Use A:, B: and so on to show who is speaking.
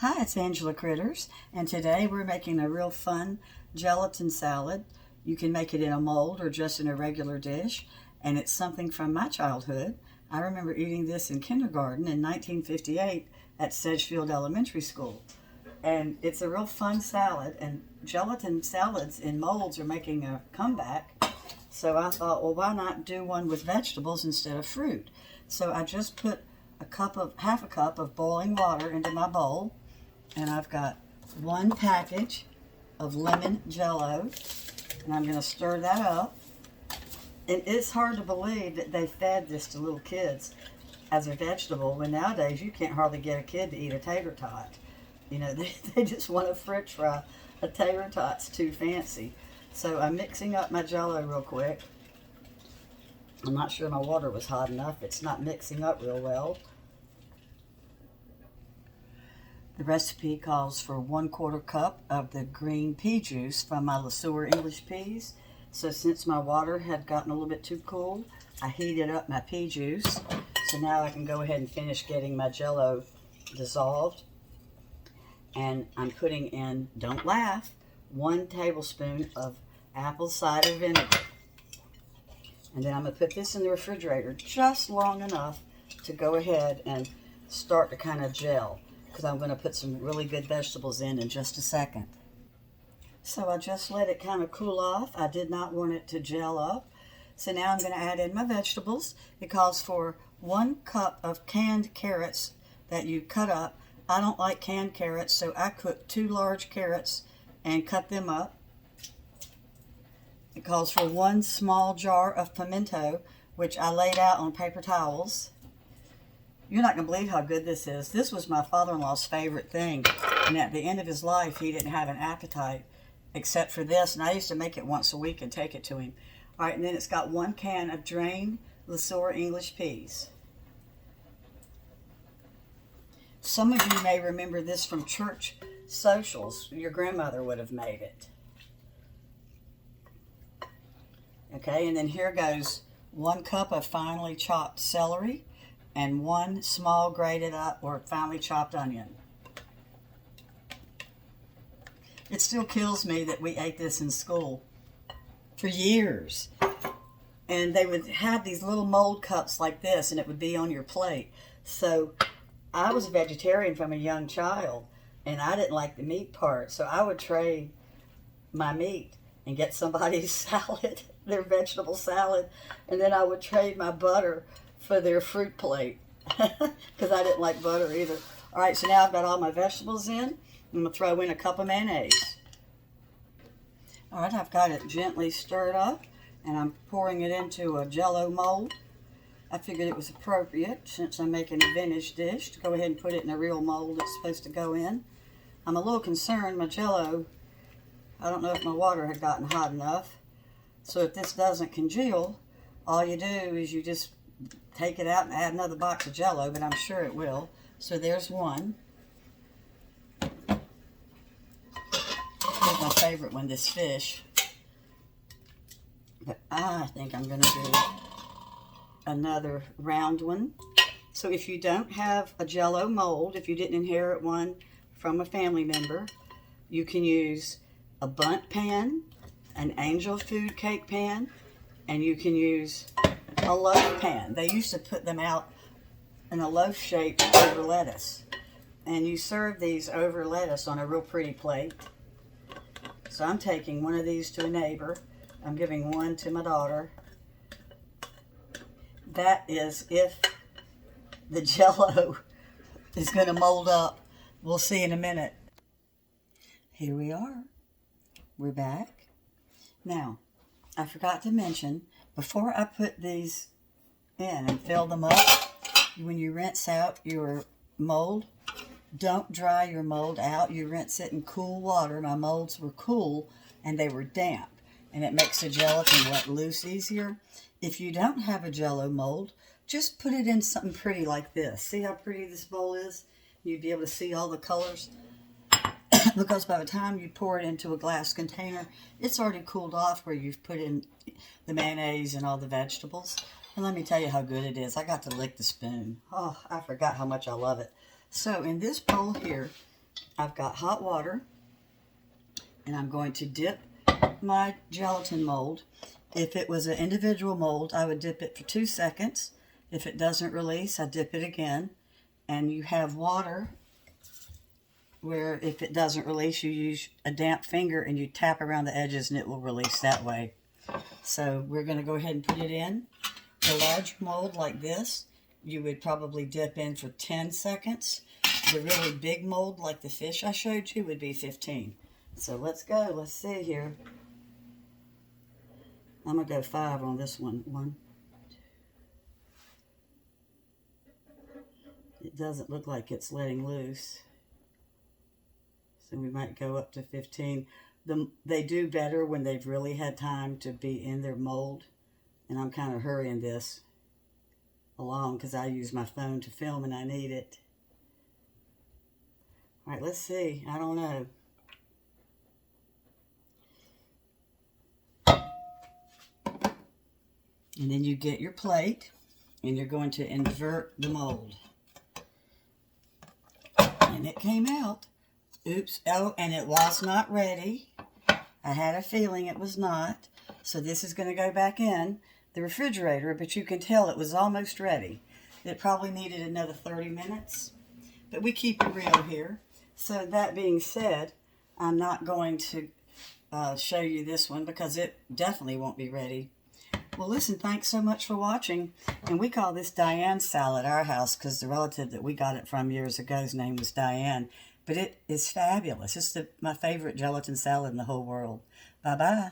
A: Hi, it's Angela Critters, and today we're making a real fun gelatin salad. You can make it in a mold or just in a regular dish, and it's something from my childhood. I remember eating this in kindergarten in 1958 at Sedgefield Elementary School. And it's a real fun salad, and gelatin salads in molds are making a comeback. So I thought, well, why not do one with vegetables instead of fruit? So I just put half a cup of boiling water into my bowl, and I've got one package of lemon Jello, and I'm going to stir that up. And it's hard to believe that they fed this to little kids as a vegetable, when nowadays you can't hardly get a kid to eat a tater tot. You know, they just want a french fry. A tater tot's too fancy. So I'm mixing up my Jello real quick. I'm not sure my water was hot enough. It's not mixing up real well. The recipe calls for 1/4 cup of the green pea juice from my LeSeur English Peas. So since my water had gotten a little bit too cool, I heated up my pea juice. So now I can go ahead and finish getting my Jello dissolved. And I'm putting in, don't laugh, 1 tablespoon of apple cider vinegar. And then I'm going to put this in the refrigerator just long enough to go ahead and start to kind of gel, because I'm going to put some really good vegetables in just a second. So I just let it kind of cool off. I did not want it to gel up. So now I'm going to add in my vegetables. It calls for 1 cup of canned carrots that you cut up. I don't like canned carrots, so I cooked 2 large carrots and cut them up. It calls for 1 small jar of pimento, which I laid out on paper towels. You're not going to believe how good this is. This was my father-in-law's favorite thing, and at the end of his life, he didn't have an appetite except for this, and I used to make it once a week and take it to him. All right, and then it's got 1 can of drained LeSeur English peas. Some of you may remember this from church socials. Your grandmother would have made it. Okay, and then here goes 1 cup of finely chopped celery and 1 small grated up or finely chopped onion. It still kills me that we ate this in school for years. And they would have these little mold cups like this, and it would be on your plate. So I was a vegetarian from a young child, and I didn't like the meat part. So I would trade my meat and get somebody's salad, their vegetable salad, and then I would trade my butter for their fruit plate, because I didn't like butter either. All right, so now I've got all my vegetables in. I'm going to throw in a cup of mayonnaise. All right, I've got it gently stirred up, and I'm pouring it into a Jello mold. I figured it was appropriate, since I'm making a vintage dish, to go ahead and put it in a real mold it's supposed to go in. I'm a little concerned, my Jello, I don't know if my water had gotten hot enough. So if this doesn't congeal, all you do is you just take it out and add another box of Jello, but I'm sure it will. So there's 1. Here's my favorite one, this fish. But I think I'm going to do another round one. So if you don't have a Jello mold, if you didn't inherit one from a family member, you can use a bundt pan, an angel food cake pan, and you can use a loaf pan. They used to put them out in a loaf shape over lettuce. And you serve these over lettuce on a real pretty plate. So I'm taking 1 of these to a neighbor. I'm giving 1 to my daughter. That is if the Jello is going to mold up. We'll see in a minute. Here we are. We're back. Now, I forgot to mention, before I put these in and fill them up, when you rinse out your mold, don't dry your mold out. You rinse it in cool water. My molds were cool and they were damp, and it makes the gelatin let loose easier. If you don't have a Jello mold, just put it in something pretty like this. See how pretty this bowl is? You'd be able to see all the colors. Because by the time you pour it into a glass container, it's already cooled off where you've put in the mayonnaise and all the vegetables. And let me tell you how good it is. I got to lick the spoon. Oh, I forgot how much I love it. So in this bowl here, I've got hot water, and I'm going to dip my gelatin mold. If it was an individual mold, I would dip it for 2 seconds. If it doesn't release, I dip it again. And you have water where if it doesn't release, you use a damp finger and you tap around the edges and it will release that way. So we're going to go ahead and put it in. The large mold like this, you would probably dip in for 10 seconds. The really big mold like the fish I showed you would be 15. So let's go. Let's see here. I'm going to go 5 on this one. 1, 2. It doesn't look like it's letting loose. So we might go up to 15. They do better when they've really had time to be in their mold. And I'm kind of hurrying this along because I use my phone to film and I need it. All right, let's see. I don't know. And then you get your plate and you're going to invert the mold. And it came out. Oops. Oh, and it was not ready. I had a feeling it was not. So this is going to go back in the refrigerator, but you can tell it was almost ready. It probably needed another 30 minutes. But we keep it real here. So that being said, I'm not going to show you this one because it definitely won't be ready. Well, listen, thanks so much for watching. And we call this Diane's salad at our house because the relative that we got it from years ago's name was Diane. But it is fabulous. It's my favorite gelatin salad in the whole world. Bye-bye.